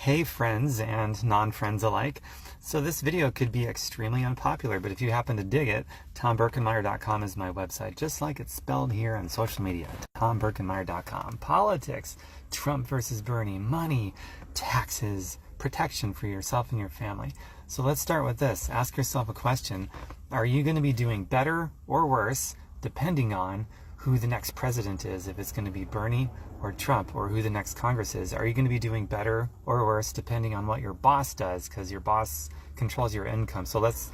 Hey friends and non-friends alike. So this video could be extremely unpopular, but if you happen to dig it, TomBerkenmeyer.com is my website, just like it's spelled here on social media, TomBerkenmeyer.com. Politics, Trump versus Bernie, money, taxes, protection for yourself and your family. So let's start with this. Ask yourself a question. Are you going to be doing better or worse depending on who the next president is, if it's going to be Bernie or Trump, or who the next Congress is? Are you going to be doing better or worse depending on what your boss does, because your boss controls your income? So let's,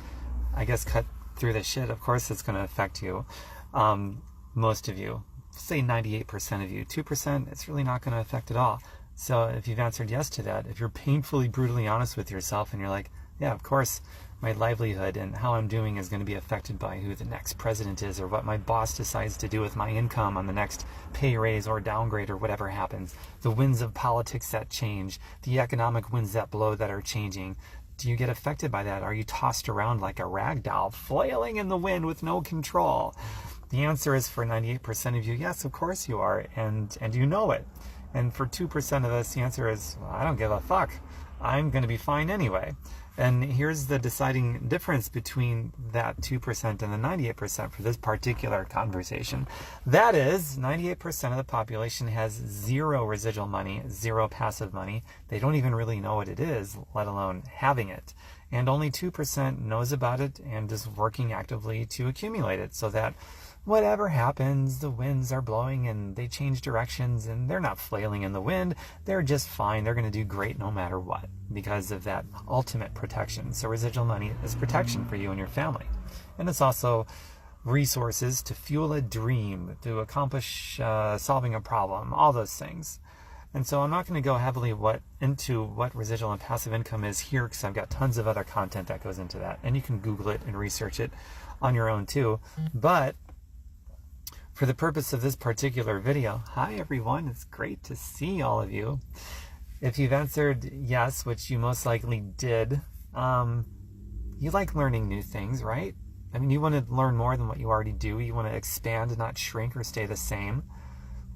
I guess, cut through the shit. Of course it's going to affect you. Most of you, say 98% of you. 2%, it's really not going to affect at all. So if you've answered yes to that, if you're painfully, brutally honest with yourself and you're like, yeah, of course, my livelihood and how I'm doing is going to be affected by who the next president is, or what my boss decides to do with my income on the next pay raise or downgrade or whatever happens. The winds of politics that change, the economic winds that blow that are changing. Do you get affected by that? Are you tossed around like a rag doll, flailing in the wind with no control? The answer is, for 98% of you, yes, of course you are, and you know it. And for 2% of us, the answer is, well, I don't give a fuck. I'm going to be fine anyway. And here's the deciding difference between that 2% and the 98% for this particular conversation. That is, 98% of the population has zero residual money, zero passive money. They don't even really know what it is, let alone having it. And only 2% knows about it and is working actively to accumulate it, so that whatever happens, the winds are blowing and they change directions and they're not flailing in the wind. They're just fine. They're going to do great no matter what, because of that ultimate protection. So residual money is protection for you and your family. And it's also resources to fuel a dream, to accomplish solving a problem, all those things. And so I'm not going to go heavily into what residual and passive income is here, because I've got tons of other content that goes into that. And you can Google it and research it on your own too. But for the purpose of this particular video, hi everyone, it's great to see all of you. If you've answered yes, which you most likely did, you like learning new things, right? I mean, you want to learn more than what you already do. You want to expand, not shrink or stay the same.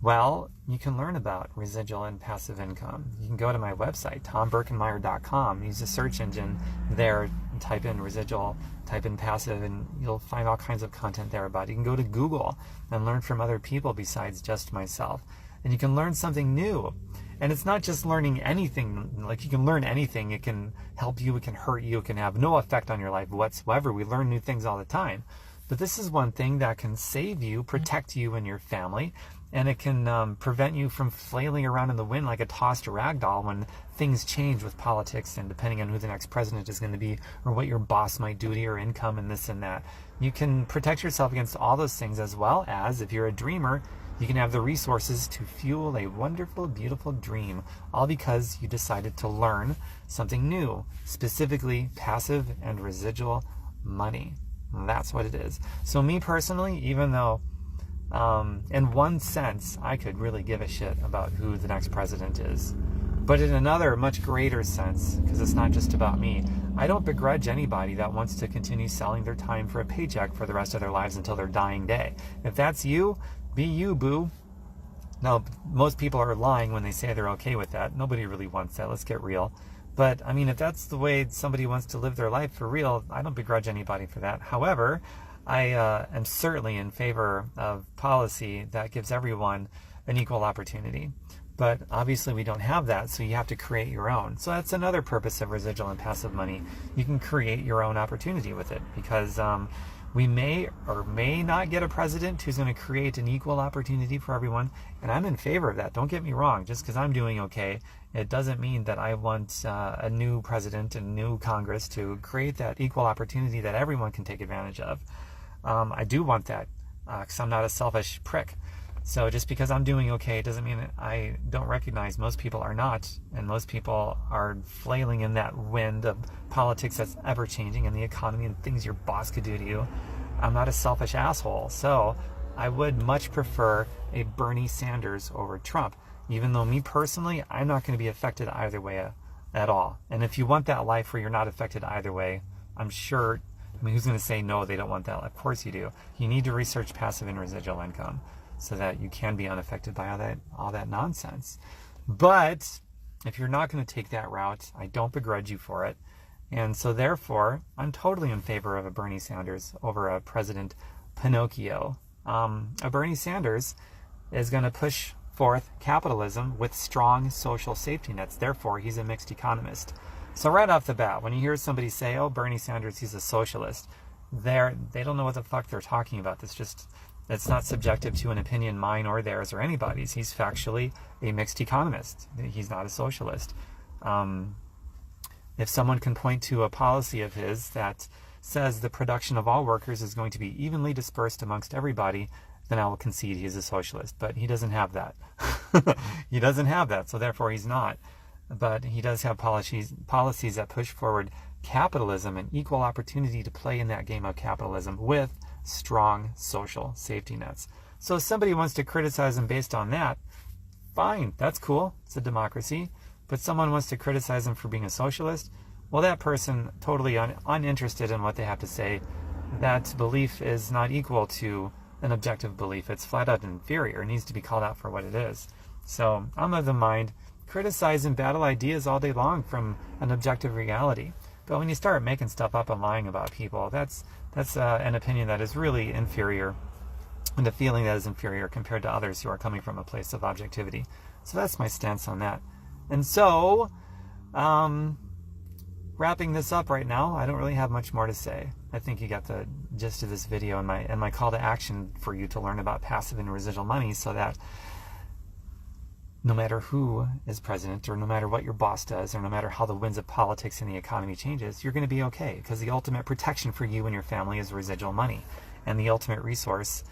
Well, you can learn about residual and passive income. You can go to my website, TomBerkenmeyer.com, use the search engine there, and type in residual, type in passive, and you'll find all kinds of content there about it. You can go to Google and learn from other people besides just myself. And you can learn something new. And it's not just learning anything, like you can learn anything. It can help you, it can hurt you, it can have no effect on your life whatsoever. We learn new things all the time. But this is one thing that can save you, protect you and your family, and it can prevent you from flailing around in the wind like a tossed rag doll when things change with politics and depending on who the next president is going to be, or what your boss might do to your income and this and that. You can protect yourself against all those things, as well as, if you're a dreamer, you can have the resources to fuel a wonderful, beautiful dream, all because you decided to learn something new, specifically passive and residual money. That's what it is. So me personally, even though in one sense I could really give a shit about who the next president is, but in another much greater sense, because it's not just about me, I don't begrudge anybody that wants to continue selling their time for a paycheck for the rest of their lives until their dying day. If that's you, be you, boo. Now, most people are lying when they say they're okay with that. Nobody really wants that. Let's get real. But, I mean, if that's the way somebody wants to live their life for real, I don't begrudge anybody for that. However, I am certainly in favor of policy that gives everyone an equal opportunity. But obviously we don't have that, so you have to create your own. So that's another purpose of residual and passive money. You can create your own opportunity with it, because we may or may not get a president who's going to create an equal opportunity for everyone. And I'm in favor of that. Don't get me wrong. Just because I'm doing okay, it doesn't mean that I want a new president and new Congress to create that equal opportunity that everyone can take advantage of. I do want that, because I'm not a selfish prick. So just because I'm doing okay doesn't mean that I don't recognize most people are not, and most people are flailing in that wind of politics that's ever changing, and the economy and things your boss could do to you. I'm not a selfish asshole. So I would much prefer a Bernie Sanders over Trump, even though me personally, I'm not going to be affected either way at all. And if you want that life where you're not affected either way, I'm sure, I mean, who's going to say no, they don't want that? Of course you do. You need to research passive and residual income so that you can be unaffected by all that nonsense. But if you're not going to take that route, I don't begrudge you for it. And so therefore, I'm totally in favor of a Bernie Sanders over a President Pinocchio. A Bernie Sanders is going to push forth capitalism with strong social safety nets. Therefore, he's a mixed economist. So right off the bat, when you hear somebody say, oh, Bernie Sanders, he's a socialist, they don't know what the fuck they're talking about. It's not subjective to an opinion, mine or theirs or anybody's. He's factually a mixed economist. He's not a socialist. If someone can point to a policy of his that says the production of all workers is going to be evenly dispersed amongst everybody, then I will concede he's a socialist. But he doesn't have that. He doesn't have that, so therefore he's not. But he does have policies that push forward capitalism and equal opportunity to play in that game of capitalism with strong social safety nets. So if somebody wants to criticize him based on that, fine, that's cool. It's a democracy. But someone wants to criticize him for being a socialist, well, that person totally uninterested in what they have to say. That belief is not equal to an objective belief. It's flat out inferior. It needs to be called out for what it is. So I'm of the mind, criticize and battle ideas all day long from an objective reality. But when you start making stuff up and lying about people, that's an opinion that is really inferior, and a feeling that is inferior compared to others who are coming from a place of objectivity. So that's my stance on that. And so, wrapping this up right now, I don't really have much more to say. I think you got the gist of this video and my call to action for you to learn about passive and residual money, so that no matter who is president, or no matter what your boss does, or no matter how the winds of politics and the economy changes, you're going to be okay, because the ultimate protection for you and your family is residual money. And the ultimate resource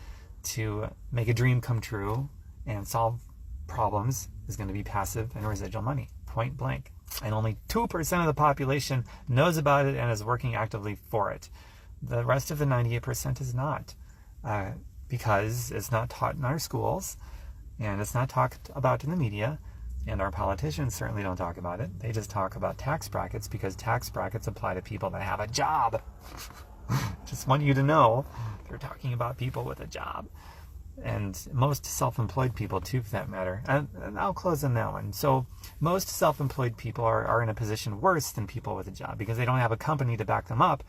to make a dream come true and solve problems is going to be passive and residual money, point blank. And only 2% of the population knows about it and is working actively for it. The rest of the 98% is not, because it's not taught in our schools, and it's not talked about in the media, and our politicians certainly don't talk about it. They just talk about tax brackets, because tax brackets apply to people that have a job. Just want you to know, they're talking about people with a job. And most self-employed people too, for that matter. And I'll close on that one. So most self-employed people are in a position worse than people with a job, because they don't have a company to back them up.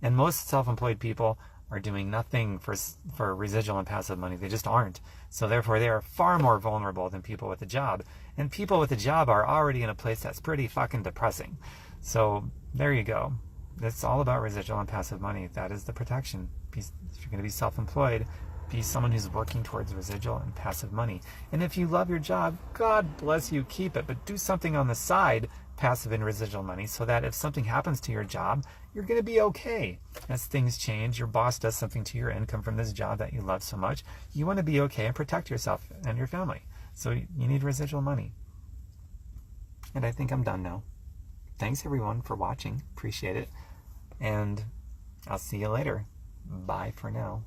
And most self-employed people are doing nothing for residual and passive money. They just aren't. So therefore, they are far more vulnerable than people with a job. And people with a job are already in a place that's pretty fucking depressing. So there you go. It's all about residual and passive money. That is the protection. If you're going to be self-employed, be someone who's working towards residual and passive money. And if you love your job, God bless you, keep it. But do something on the side, passive and residual money, so that if something happens to your job, you're going to be okay. As things change, your boss does something to your income from this job that you love so much, you want to be okay and protect yourself and your family. So you need residual money. And I think I'm done now. Thanks everyone for watching. Appreciate it. And I'll see you later. Bye for now.